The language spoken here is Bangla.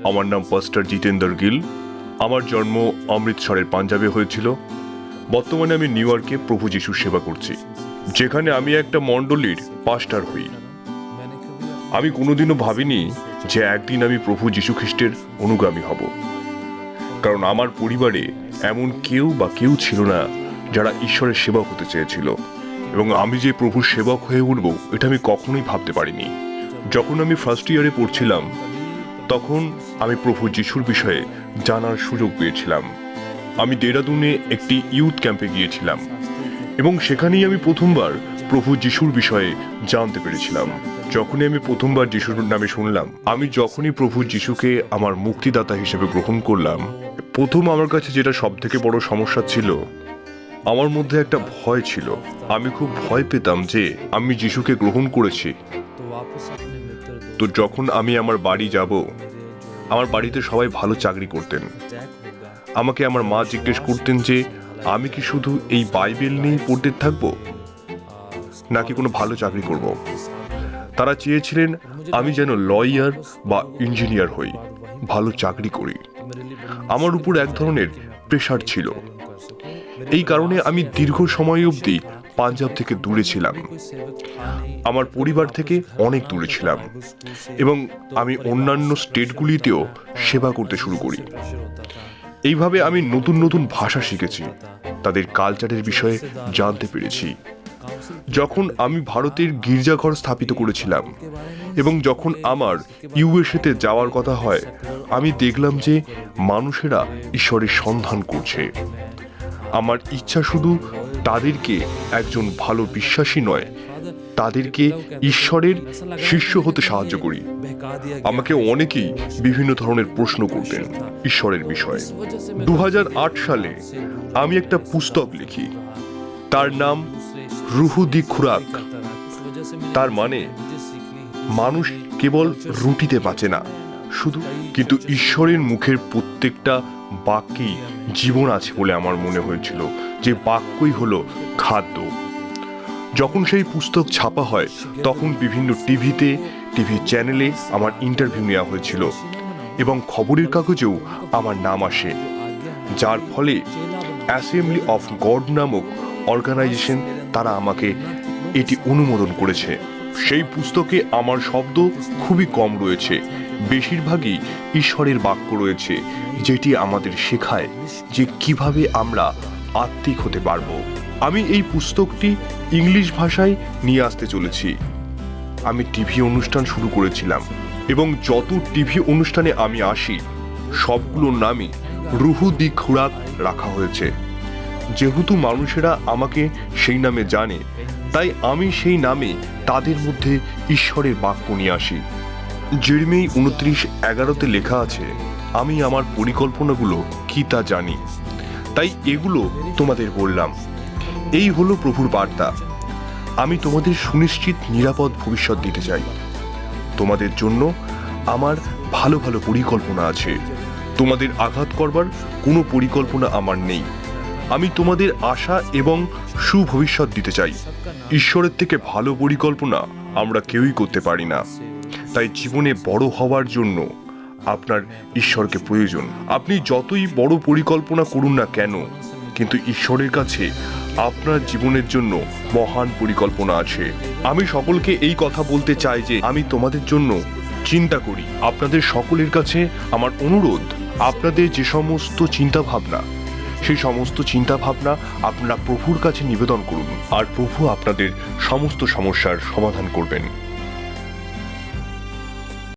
আমার নাম পাস্টার জিতেন্দ্র গিল। আমার জন্ম অমৃতসরের পাঞ্জাবে হয়েছিল। বর্তমানে আমি নিউ ইয়র্কে প্রভু যিশুর সেবা করছি, যেখানে আমি একটা মণ্ডলীর পাস্টার হই। আমি কোনোদিনও ভাবিনি যে একদিন আমি প্রভু যিশু খ্রিস্টের অনুগামী হব, কারণ আমার পরিবারে এমন কেউ ছিল না যারা ঈশ্বরের সেবক হতে চেয়েছিল, এবং আমি যে প্রভুর সেবক হয়ে উঠব এটা আমি কখনোই ভাবতে পারিনি। যখন আমি ফার্স্ট ইয়ারে পড়ছিলাম তখন আমি প্রভু যিশুর বিষয়ে জানার সুযোগ পেয়েছিলাম। আমি দেরাদুনে একটি ইউথ ক্যাম্পে গিয়েছিলাম এবং সেখানেই আমি প্রথমবার প্রভু যিশুর বিষয়ে জানতে পেরেছিলাম। যখনই আমি প্রথমবার যিশুর নামে শুনলাম, আমি যখনই প্রভু যিশুকে আমার মুক্তিদাতা হিসেবে গ্রহণ করলাম, প্রথম আমার কাছে যেটা সব থেকে বড় সমস্যা ছিল, আমার মধ্যে একটা ভয় ছিল। আমি খুব ভয় পেতাম যে আমি যিশুকে গ্রহণ করেছি, তো যখন আমি আমার বাড়ি যাব, আমার বাড়িতে সবাই ভালো চাকরি করতেন। আমাকে আমার মা জিজ্ঞেস করতেন যে আমি কি শুধু এই বাইবেল নিয়েই পড়তে থাকবো নাকি কোনো ভালো চাকরি করব। তারা চেয়েছিলেন আমি যেন লয়ার বা ইঞ্জিনিয়ার হই, ভালো চাকরি করি। আমার উপর এক ধরনের প্রেশার ছিল। এই কারণে আমি দীর্ঘ সময় অবধি পাঞ্জাব থেকে দূরে ছিলাম, আমার পরিবার থেকে অনেক দূরে ছিলাম, এবং আমি অন্যান্য স্টেটগুলিতেও সেবা করতে শুরু করি। এইভাবে আমি নতুন নতুন ভাষা শিখেছি, তাদের কালচারের বিষয়ে জানতে পেরেছি। যখন আমি ভারতের গির্জাঘর স্থাপিত করেছিলাম এবং যখন আমার ইউএসএতে যাওয়ার কথা হয়, আমি দেখলাম যে মানুষেরা ঈশ্বরের সন্ধান করছে। আমার ইচ্ছা শুধু তাদেরকে একজন ভালো বিশ্বাসী নয়, তাদেরকে ঈশ্বরের শিষ্য হতে সাহায্য করি। আমাকে অনেকেই বিভিন্ন ধরনের প্রশ্ন করতেন ঈশ্বরের বিষয়ে। 2008 সালে আমি একটা পুস্তক লিখি, তার নাম রুহু দি খুরাক। তার মানে মানুষ কেবল রুটিতে বাঁচে না শুধু, কিন্তু ঈশ্বরের মুখের প্রত্যেকটা বাক্যেই জীবন আছে বলে আমার মনে হয়েছিল, যে বাক্যই হলো খাদ্য। যখন সেই পুস্তক ছাপা হয় তখন বিভিন্ন টিভি চ্যানেলে আমার ইন্টারভিউ নেওয়া হয়েছিল এবং খবরের কাগজেও আমার নাম আসে, যার ফলে অ্যাসেম্বলি অফ গড নামক অর্গানাইজেশন তারা আমাকে এটি অনুমোদন করেছে। সেই পুস্তকে আমার শব্দ খুবই কম রয়েছে, বেশিরভাগই ঈশ্বরের বাক্য রয়েছে, যেটি আমাদের শেখায় যে কিভাবে আমরা আত্মিক হতে পারবো। আমি এই পুস্তকটি ইংলিশ ভাষায় নিয়ে আসতে চলেছি। আমি টিভি অনুষ্ঠান শুরু করেছিলাম এবং যত টিভি অনুষ্ঠানে আমি আসি সবগুলোর নামই রুহু দি খুরাক রাখা হয়েছে। যেহেতু মানুষেরা আমাকে সেই নামে জানে, তাই আমি সেই নামে তাদের মধ্যে ঈশ্বরের বাক্য নিয়ে আসি। জেরেমিয়া 29:11 লেখা আছে, আমি আমার পরিকল্পনাগুলো কি তা জানি, তাই এগুলো তোমাদের বললাম। এই হলো প্রভুর বার্তা। আমি তোমাদের সুনিশ্চিত নিরাপদ ভবিষ্যৎ দিতে চাই। তোমাদের জন্য আমার ভালো ভালো পরিকল্পনা আছে, তোমাদের আঘাত করবার কোনো পরিকল্পনা আমার নেই। আমি তোমাদের আশা এবং সুভবিষ্যৎ দিতে চাই। ঈশ্বরের থেকে ভালো পরিকল্পনা আমরা কেউই করতে পারি না। তাই জীবনে বড় হওয়ার জন্য আপনার ঈশ্বরকে প্রয়োজন। আপনি যতই বড় পরিকল্পনা করুন না কেন, কিন্তু ঈশ্বরের কাছে আপনার জীবনের জন্য মহান পরিকল্পনা আছে। আমি সকলকে এই কথা বলতে চাই যে আমি তোমাদের জন্য চিন্তা করি। আপনাদের সকলের কাছে আমার অনুরোধ, আপনাদের যে সমস্ত চিন্তা ভাবনা, সেই সমস্ত চিন্তা ভাবনা আপনারা প্রভুর কাছে নিবেদন করুন, আর প্রভু আপনাদের সমস্ত সমস্যার সমাধান করবেন।